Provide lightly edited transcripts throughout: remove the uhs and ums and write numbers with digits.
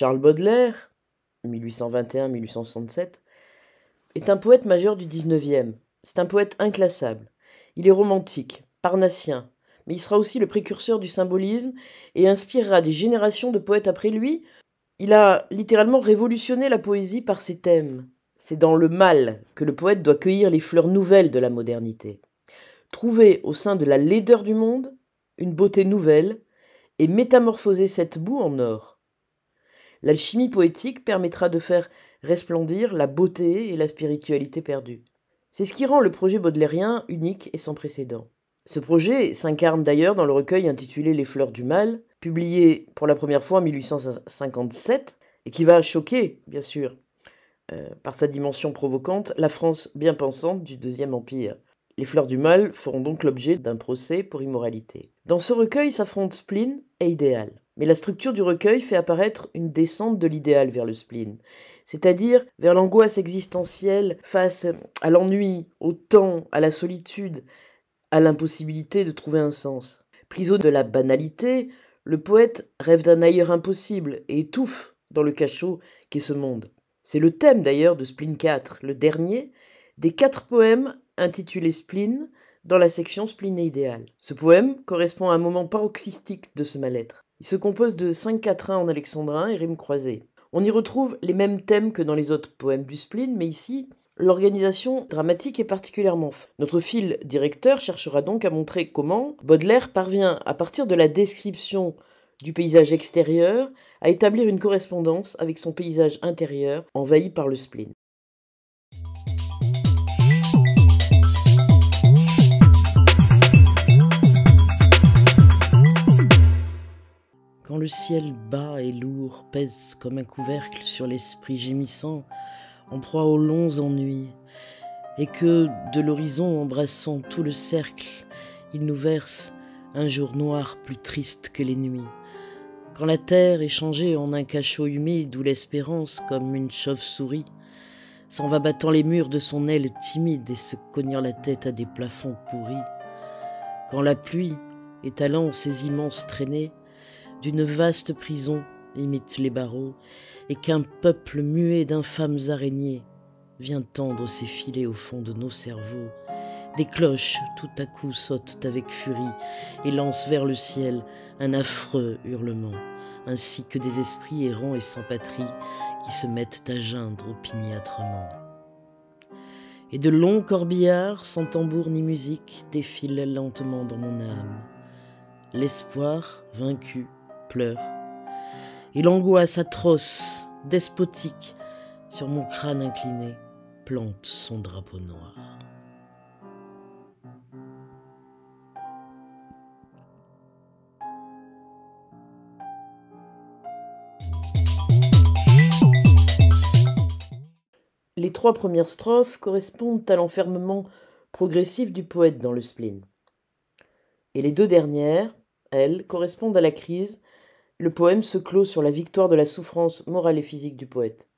Charles Baudelaire, 1821-1867, est un poète majeur du XIXe. C'est un poète inclassable. Il est romantique, parnassien, mais il sera aussi le précurseur du symbolisme et inspirera des générations de poètes après lui. Il a littéralement révolutionné la poésie par ses thèmes. C'est dans le mal que le poète doit cueillir les fleurs nouvelles de la modernité. Trouver au sein de la laideur du monde une beauté nouvelle et métamorphoser cette boue en or. L'alchimie poétique permettra de faire resplendir la beauté et la spiritualité perdue. C'est ce qui rend le projet baudelairien unique et sans précédent. Ce projet s'incarne d'ailleurs dans le recueil intitulé Les Fleurs du Mal, publié pour la première fois en 1857, et qui va choquer, bien sûr, par sa dimension provocante, la France bien pensante du Deuxième Empire. Les Fleurs du Mal feront donc l'objet d'un procès pour immoralité. Dans ce recueil s'affrontent spleen et idéal. Mais la structure du recueil fait apparaître une descente de l'idéal vers le spleen, c'est-à-dire vers l'angoisse existentielle face à l'ennui, au temps, à la solitude, à l'impossibilité de trouver un sens. Prisonnier de la banalité, le poète rêve d'un ailleurs impossible et étouffe dans le cachot qu'est ce monde. C'est le thème d'ailleurs de Spleen IV, le dernier des 4 poèmes intitulés Spleen dans la section Spleen et idéal. Ce poème correspond à un moment paroxystique de ce mal-être. Il se compose de 5 quatrains en alexandrin et rimes croisées. On y retrouve les mêmes thèmes que dans les autres poèmes du spleen, mais ici, l'organisation dramatique est particulièrement forte. Notre fil directeur cherchera donc à montrer comment Baudelaire parvient, à partir de la description du paysage extérieur, à établir une correspondance avec son paysage intérieur envahi par le spleen. Quand le ciel bas et lourd pèse comme un couvercle sur l'esprit gémissant, en proie aux longs ennuis, et que, de l'horizon embrassant tout le cercle, il nous verse un jour noir plus triste que les nuits. Quand la terre est changée en un cachot humide où l'espérance, comme une chauve-souris, s'en va battant les murs de son aile timide et se cognant la tête à des plafonds pourris. Quand la pluie, étalant ses immenses traînées, d'une vaste prison imite les barreaux, et qu'un peuple muet d'infâmes araignées vient tendre ses filets au fond de nos cerveaux. Des cloches tout à coup sautent avec furie et lancent vers le ciel un affreux hurlement, ainsi que des esprits errants et sans patrie qui se mettent à geindre opiniâtrement. Et de longs corbillards, sans tambour ni musique, défilent lentement dans mon âme. L'espoir, vaincu, pleure, et l'angoisse atroce, despotique, sur mon crâne incliné, plante son drapeau noir. Les 3 premières strophes correspondent à l'enfermement progressif du poète dans le spleen. Et les 2 dernières, elles, correspondent à la crise. Le poème se clôt sur la victoire de la souffrance morale et physique du poète.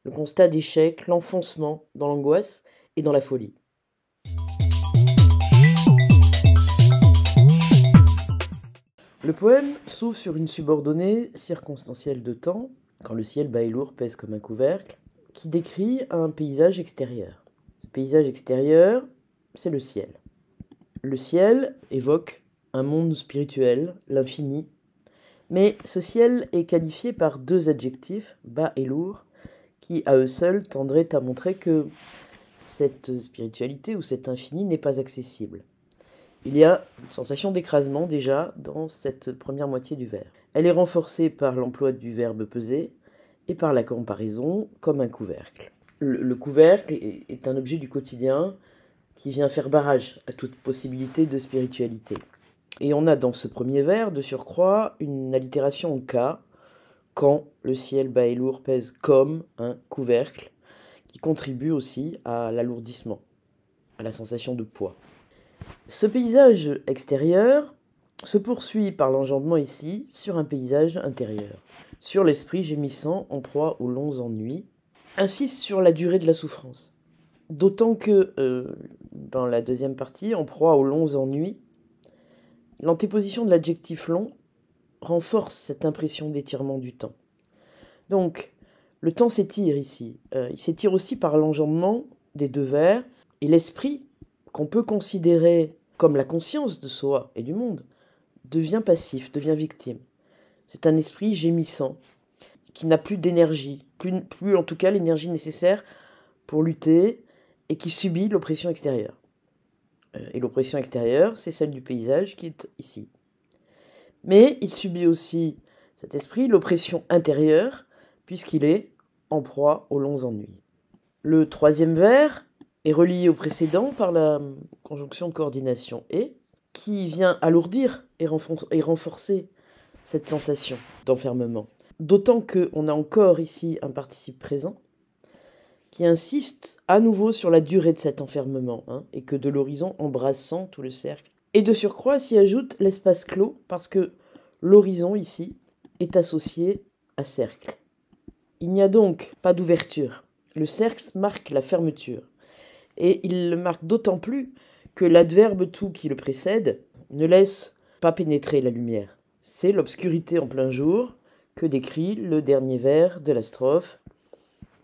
Le constat d'échec, l'enfoncement dans l'angoisse et dans la folie. Le poème s'ouvre sur une subordonnée circonstancielle de temps, quand le ciel bas et lourd pèse comme un couvercle, qui décrit un paysage extérieur. Ce paysage extérieur, c'est le ciel. Le ciel évoque un monde spirituel, l'infini, mais ce ciel est qualifié par 2 adjectifs, bas et lourd, qui à eux seuls tendraient à montrer que cette spiritualité ou cet infini n'est pas accessible. Il y a une sensation d'écrasement déjà dans cette première moitié du vers. Elle est renforcée par l'emploi du verbe peser et par la comparaison comme un couvercle. Le couvercle est un objet du quotidien qui vient faire barrage à toute possibilité de spiritualité. Et on a dans ce premier vers, de surcroît, une allitération en cas, quand le ciel bas et lourd pèse comme un couvercle, qui contribue aussi à l'alourdissement, à la sensation de poids. Ce paysage extérieur se poursuit par l'enjambement ici sur un paysage intérieur, sur l'esprit gémissant en proie aux longs ennuis, insiste sur la durée de la souffrance. D'autant que, dans la deuxième partie, en proie aux longs ennuis, l'antéposition de l'adjectif long renforce cette impression d'étirement du temps. Donc, le temps s'étire ici. Il s'étire aussi par l'enjambement des deux vers, et l'esprit, qu'on peut considérer comme la conscience de soi et du monde, devient passif, devient victime. C'est un esprit gémissant, qui n'a plus d'énergie, plus en tout cas l'énergie nécessaire pour lutter, et qui subit l'oppression extérieure. Et l'oppression extérieure, c'est celle du paysage qui est ici. Mais il subit aussi, cet esprit, l'oppression intérieure, puisqu'il est en proie aux longs ennuis. Le troisième vers est relié au précédent par la conjonction de coordination « et », qui vient alourdir et renforcer cette sensation d'enfermement. D'autant qu'on a encore ici un participe présent qui insiste à nouveau sur la durée de cet enfermement, et que de l'horizon embrassant tout le cercle. Et de surcroît s'y ajoute l'espace clos, parce que l'horizon ici est associé à cercle. Il n'y a donc pas d'ouverture. Le cercle marque la fermeture. Et il le marque d'autant plus que l'adverbe tout qui le précède ne laisse pas pénétrer la lumière. C'est l'obscurité en plein jour que décrit le dernier vers de la strophe.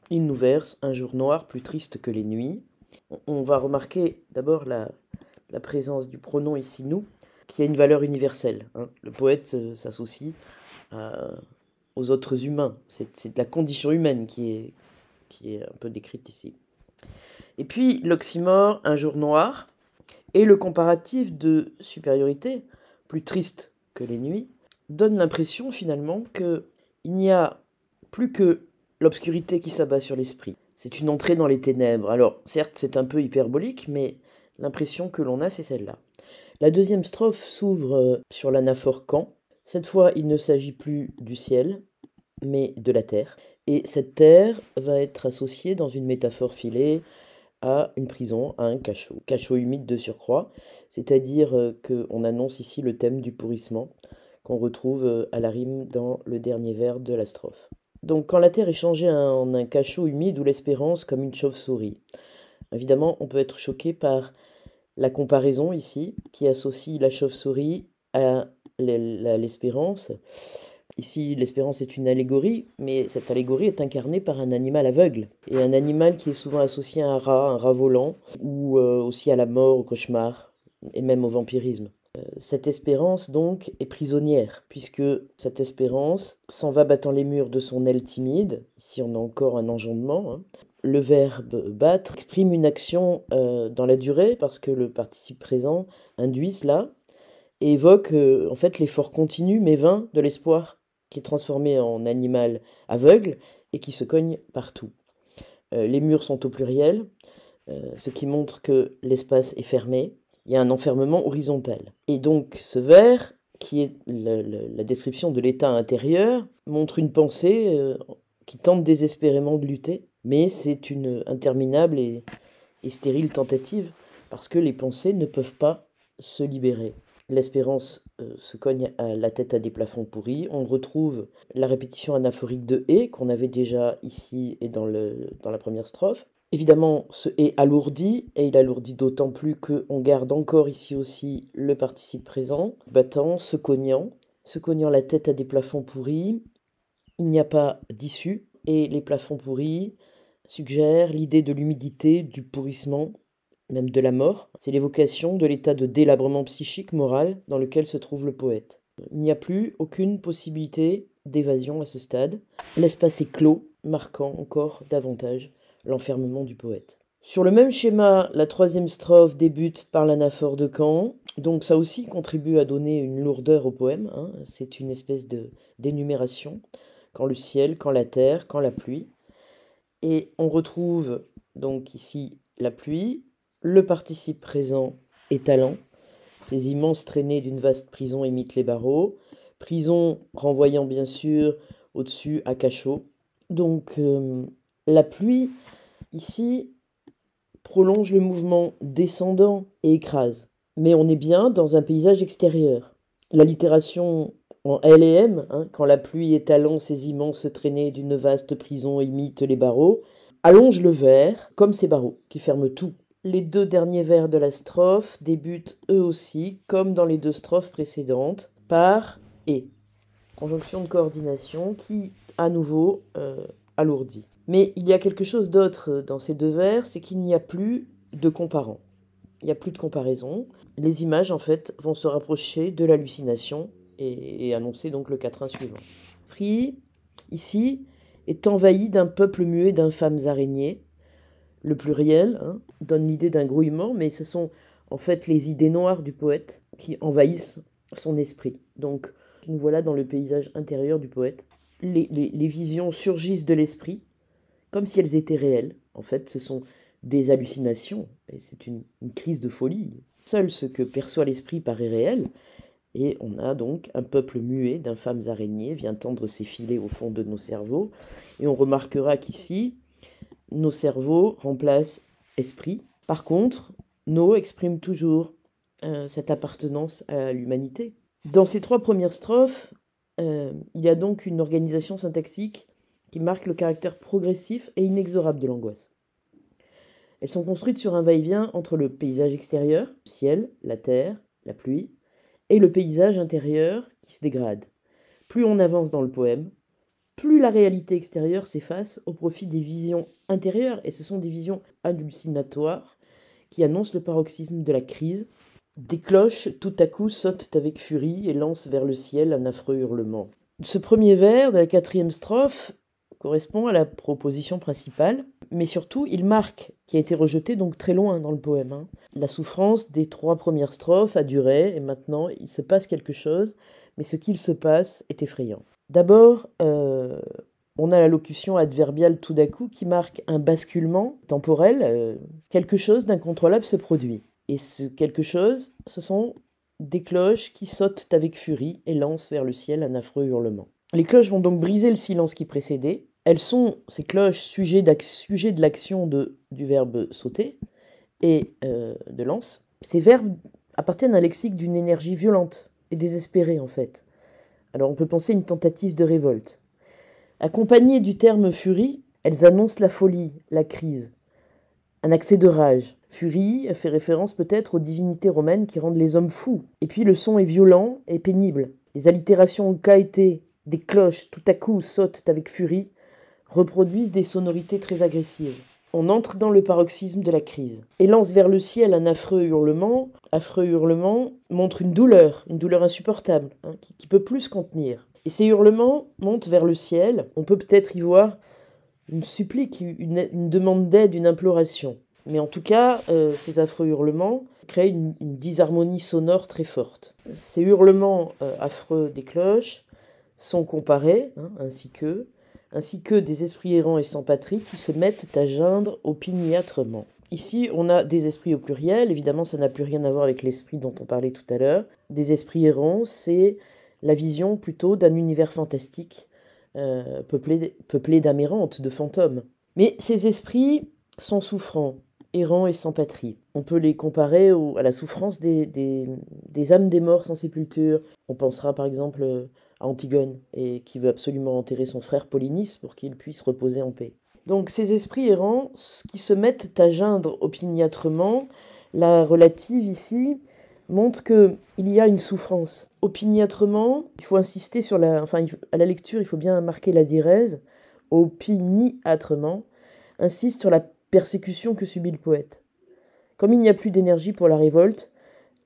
Il nous verse un jour noir plus triste que les nuits. On va remarquer d'abord la présence du pronom ici nous, qui a une valeur universelle. Le poète s'associe aux autres humains. C'est la condition humaine qui est un peu décrite ici. Et puis l'oxymore, un jour noir, et le comparatif de supériorité, plus triste que les nuits, donne l'impression finalement qu'il n'y a plus que l'obscurité qui s'abat sur l'esprit. C'est une entrée dans les ténèbres. Alors, certes, c'est un peu hyperbolique, mais l'impression que l'on a, c'est celle-là. La deuxième strophe s'ouvre sur l'anaphore quand. Cette fois, il ne s'agit plus du ciel, mais de la terre. Et cette terre va être associée dans une métaphore filée à une prison, à un cachot humide de surcroît, c'est-à-dire qu'on annonce ici le thème du pourrissement, qu'on retrouve à la rime dans le dernier vers de la strophe. Donc quand la terre est changée en un cachot humide ou l'espérance comme une chauve-souris. Évidemment, on peut être choqué par la comparaison ici, qui associe la chauve-souris à l'espérance. Ici, l'espérance est une allégorie, mais cette allégorie est incarnée par un animal aveugle. Et un animal qui est souvent associé à un rat volant, ou aussi à la mort, au cauchemar, et même au vampirisme. Cette espérance, donc, est prisonnière, puisque cette espérance s'en va battant les murs de son aile timide. Ici, on a encore un enjambement. Le verbe battre exprime une action dans la durée, parce que le participe présent induit cela, et évoque en fait l'effort continu mais vain de l'espoir, qui est transformé en animal aveugle et qui se cogne partout. Les murs sont au pluriel, ce qui montre que l'espace est fermé. Il y a un enfermement horizontal. Et donc ce vers, qui est la description de l'état intérieur, montre une pensée qui tente désespérément de lutter, mais c'est une interminable et stérile tentative, parce que les pensées ne peuvent pas se libérer. L'espérance se cogne à la tête à des plafonds pourris. On retrouve la répétition anaphorique de « et » qu'on avait déjà ici et dans la première strophe. Évidemment, ce « et » alourdit, et il alourdit d'autant plus qu'on garde encore ici aussi le participe présent, battant, se cognant la tête à des plafonds pourris. Il n'y a pas d'issue, et les plafonds pourris suggèrent l'idée de l'humidité, du pourrissement, même de la mort. C'est l'évocation de l'état de délabrement psychique, moral, dans lequel se trouve le poète. Il n'y a plus aucune possibilité d'évasion à ce stade. L'espace est clos, marquant encore davantage l'enfermement du poète. Sur le même schéma, la troisième strophe débute par l'anaphore de Caen. Donc ça aussi contribue à donner une lourdeur au poème. C'est une espèce d'énumération. Quand le ciel, quand la terre, quand la pluie. Et on retrouve donc ici la pluie. Le participe présent est talent. Ces immenses traînées d'une vaste prison imitent les barreaux. Prison renvoyant bien sûr au-dessus à cachot. Donc la pluie, ici, prolonge le mouvement descendant et écrase. Mais on est bien dans un paysage extérieur. L'allitération en L et M, quand la pluie est talent, ces immenses traînées d'une vaste prison imitent les barreaux, allonge le vers comme ces barreaux qui ferment tout. Les deux derniers vers de la strophe débutent eux aussi, comme dans les deux strophes précédentes, par « et ». Conjonction de coordination qui à nouveau alourdi. Mais il y a quelque chose d'autre dans ces deux vers, c'est qu'il n'y a plus de comparant. Il n'y a plus de comparaison. Les images, en fait, vont se rapprocher de l'hallucination et annoncer donc le quatrain suivant. L'esprit, ici, est envahi d'un peuple muet d'infâmes araignées. Le pluriel donne l'idée d'un grouillement, mais ce sont en fait les idées noires du poète qui envahissent son esprit. Donc, nous voilà dans le paysage intérieur du poète. Les visions surgissent de l'esprit, comme si elles étaient réelles. En fait, ce sont des hallucinations, et c'est une crise de folie. Seul ce que perçoit l'esprit paraît réel, et on a donc un peuple muet d'infâmes araignées vient tendre ses filets au fond de nos cerveaux, et on remarquera qu'ici, nos cerveaux remplacent esprit. Par contre, nos expriment toujours cette appartenance à l'humanité. Dans ces trois premières strophes, il y a donc une organisation syntaxique qui marque le caractère progressif et inexorable de l'angoisse. Elles sont construites sur un va-et-vient entre le paysage extérieur, le ciel, la terre, la pluie, et le paysage intérieur qui se dégrade. Plus on avance dans le poème, plus la réalité extérieure s'efface au profit des visions intérieures, et ce sont des visions hallucinatoires qui annoncent le paroxysme de la crise. Des cloches, tout à coup, sautent avec furie et lancent vers le ciel un affreux hurlement. Ce premier vers de la quatrième strophe correspond à la proposition principale, mais surtout, il marque, qui a été rejeté donc très loin dans le poème. La souffrance des trois premières strophes a duré, et maintenant, il se passe quelque chose, mais ce qu'il se passe est effrayant. D'abord, on a la locution adverbiale tout d'un coup qui marque un basculement temporel. Quelque chose d'incontrôlable se produit. Et ce quelque chose, ce sont des cloches qui sautent avec furie et lancent vers le ciel un affreux hurlement. Les cloches vont donc briser le silence qui précédait. Elles sont, ces cloches, sujet de l'action du verbe sauter et de lance. Ces verbes appartiennent à un lexique d'une énergie violente et désespérée en fait. Alors on peut penser une tentative de révolte. Accompagnées du terme furie, elles annoncent la folie, la crise, un accès de rage. Furie fait référence peut-être aux divinités romaines qui rendent les hommes fous. Et puis le son est violent et pénible. Les allitérations caetées des cloches tout à coup sautent avec furie reproduisent des sonorités très agressives. On entre dans le paroxysme de la crise et lance vers le ciel un affreux hurlement. Affreux hurlement montre une douleur insupportable, qui peut plus se contenir. Et ces hurlements montent vers le ciel. On peut peut-être y voir une supplique, une demande d'aide, une imploration. Mais en tout cas, ces affreux hurlements créent une disharmonie sonore très forte. Ces hurlements affreux des cloches sont comparés, ainsi que des esprits errants et sans patrie qui se mettent à geindre opiniâtrement. Ici, on a des esprits au pluriel, évidemment ça n'a plus rien à voir avec l'esprit dont on parlait tout à l'heure. Des esprits errants, c'est la vision plutôt d'un univers fantastique peuplé d'amérantes, de fantômes. Mais ces esprits sont souffrants, errants et sans patrie. On peut les comparer à la souffrance des âmes des morts sans sépulture. On pensera par exemple à Antigone, et qui veut absolument enterrer son frère Polynice pour qu'il puisse reposer en paix. Donc ces esprits errants qui se mettent à geindre opiniâtrement, la relative ici montre qu'il y a une souffrance. Opiniâtrement, il faut insister sur à la lecture, il faut bien marquer la diérèse. Opiniâtrement insiste sur la persécution que subit le poète. Comme il n'y a plus d'énergie pour la révolte,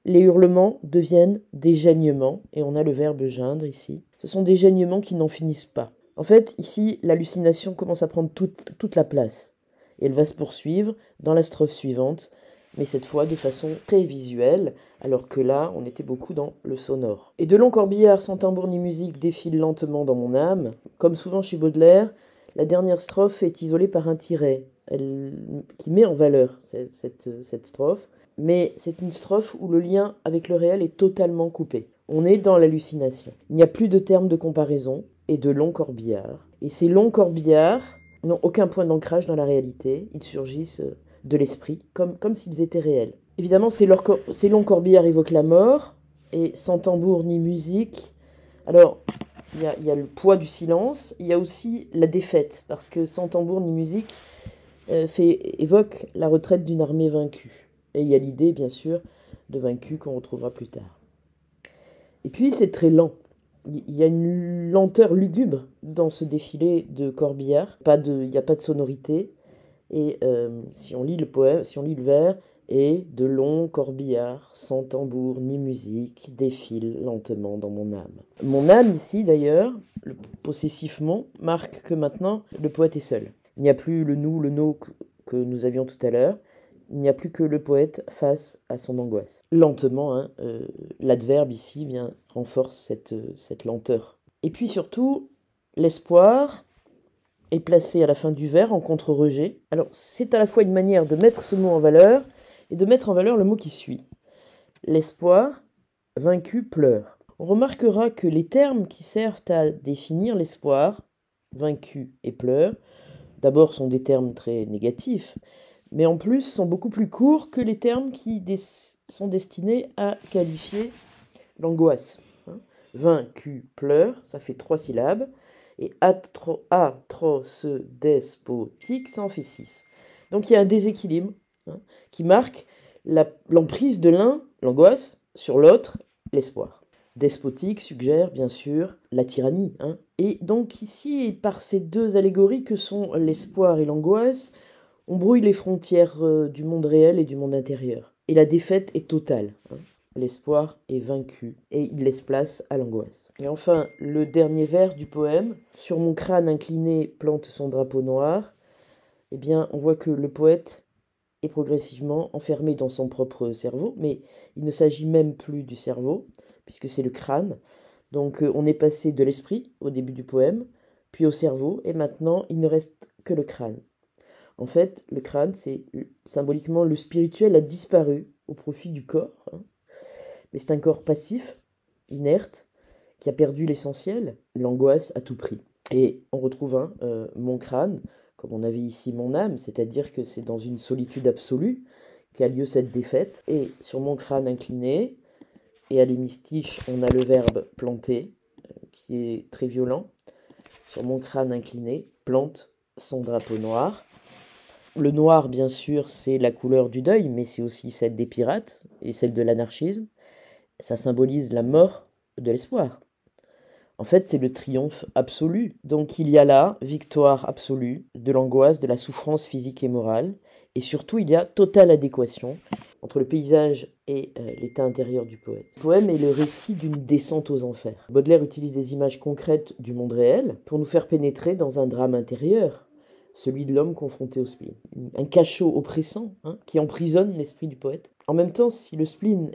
les hurlements deviennent des gênements, et on a le verbe geindre ici. Ce sont des gênements qui n'en finissent pas. En fait, ici, l'hallucination commence à prendre toute la place. Et elle va se poursuivre dans la strophe suivante, mais cette fois de façon très visuelle, alors que là, on était beaucoup dans le sonore. Et de longs corbillards sans tambour ni musique défilent lentement dans mon âme. Comme souvent chez Baudelaire, la dernière strophe est isolée par un tiret, qui met en valeur cette strophe. Mais c'est une strophe où le lien avec le réel est totalement coupé. On est dans l'hallucination. Il n'y a plus de termes de comparaison et de longs corbillards. Et ces longs corbillards n'ont aucun point d'ancrage dans la réalité. Ils surgissent de l'esprit, comme s'ils étaient réels. Évidemment, ces longs corbillards évoquent la mort, et sans tambour ni musique. Alors, il y a le poids du silence, il y a aussi la défaite, parce que sans tambour ni musique évoque la retraite d'une armée vaincue. Et il y a l'idée, bien sûr, de vaincu qu'on retrouvera plus tard. Et puis, c'est très lent. Il y a une lenteur lugubre dans ce défilé de Corbillard. Il n'y a pas de sonorité. Et si on lit le poème, si on lit le vers, et de longs corbillards, sans tambour ni musique, défilent lentement dans mon âme. Mon âme ici d'ailleurs, le possessif-mon, marque que maintenant le poète est seul. Il n'y a plus le nous, le nos que nous avions tout à l'heure. Il n'y a plus que le poète face à son angoisse. Lentement, hein, l'adverbe ici renforce cette lenteur. Et puis surtout, l'espoir est placé à la fin du vers en contre-rejet. Alors c'est à la fois une manière de mettre ce mot en valeur et de mettre en valeur le mot qui suit. L'espoir, vaincu, pleure. On remarquera que les termes qui servent à définir l'espoir, vaincu et pleure, d'abord sont des termes très négatifs, mais en plus sont beaucoup plus courts que les termes qui sont destinés à qualifier l'angoisse. Vaincu, pleure, ça fait 3 syllabes, et atroce despotique, ça en fait 6. Donc il y a un déséquilibre qui marque l'emprise de l'un, l'angoisse, sur l'autre, l'espoir. Despotique suggère bien sûr la tyrannie. Et donc ici, par ces deux allégories que sont l'espoir et l'angoisse, on brouille les frontières du monde réel et du monde intérieur. Et la défaite est totale. L'espoir est vaincu et il laisse place à l'angoisse. Et enfin, le dernier vers du poème, sur mon crâne incliné plante son drapeau noir, eh bien, on voit que le poète est progressivement enfermé dans son propre cerveau, mais il ne s'agit même plus du cerveau, puisque c'est le crâne. Donc on est passé de l'esprit au début du poème, puis au cerveau, et maintenant il ne reste que le crâne. En fait, le crâne, c'est symboliquement le spirituel a disparu au profit du corps, mais c'est un corps passif, inerte, qui a perdu l'essentiel, l'angoisse à tout prix. Et on retrouve mon crâne, comme on avait ici mon âme, c'est-à-dire que c'est dans une solitude absolue qu'a lieu cette défaite. Et sur mon crâne incliné, et à l'hémistiche, on a le verbe planter, qui est très violent. Sur mon crâne incliné, plante son drapeau noir. Le noir, bien sûr, c'est la couleur du deuil, mais c'est aussi celle des pirates et celle de l'anarchisme. Ça symbolise la mort de l'espoir. En fait, c'est le triomphe absolu. Donc il y a là victoire absolue de l'angoisse, de la souffrance physique et morale. Et surtout, il y a totale adéquation entre le paysage et l'état intérieur du poète. Le poème est le récit d'une descente aux enfers. Baudelaire utilise des images concrètes du monde réel pour nous faire pénétrer dans un drame intérieur, celui de l'homme confronté au spleen. Un cachot oppressant qui emprisonne l'esprit du poète. En même temps, si le spleen,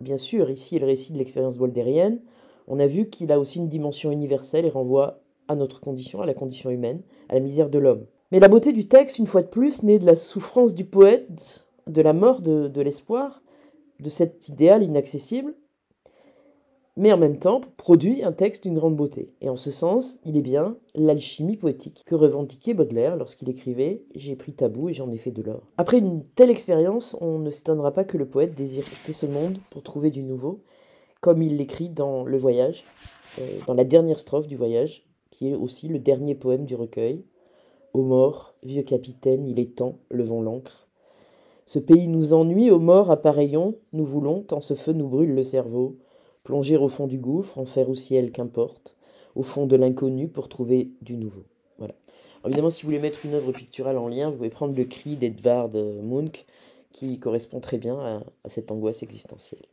bien sûr, ici est le récit de l'expérience boldérienne, on a vu qu'il a aussi une dimension universelle et renvoie à notre condition, à la condition humaine, à la misère de l'homme. Mais la beauté du texte, une fois de plus, naît de la souffrance du poète, de la mort de l'espoir, de cet idéal inaccessible, mais en même temps produit un texte d'une grande beauté. Et en ce sens, il est bien l'alchimie poétique que revendiquait Baudelaire lorsqu'il écrivait « J'ai pris ta boue et j'en ai fait de l'or ». Après une telle expérience, on ne s'étonnera pas que le poète désire quitter ce monde pour trouver du nouveau, comme il l'écrit dans Le Voyage, dans la dernière strophe du Voyage, qui est aussi le dernier poème du recueil. « Ô mort, vieux capitaine, il est temps, levons l'ancre. Ce pays nous ennuie, ô mort, appareillons, nous voulons, tant ce feu nous brûle le cerveau, plonger au fond du gouffre, en fer ou ciel, qu'importe, au fond de l'inconnu pour trouver du nouveau. » Voilà. Alors évidemment, si vous voulez mettre une œuvre picturale en lien, vous pouvez prendre le cri d'Edvard Munch, qui correspond très bien à cette angoisse existentielle.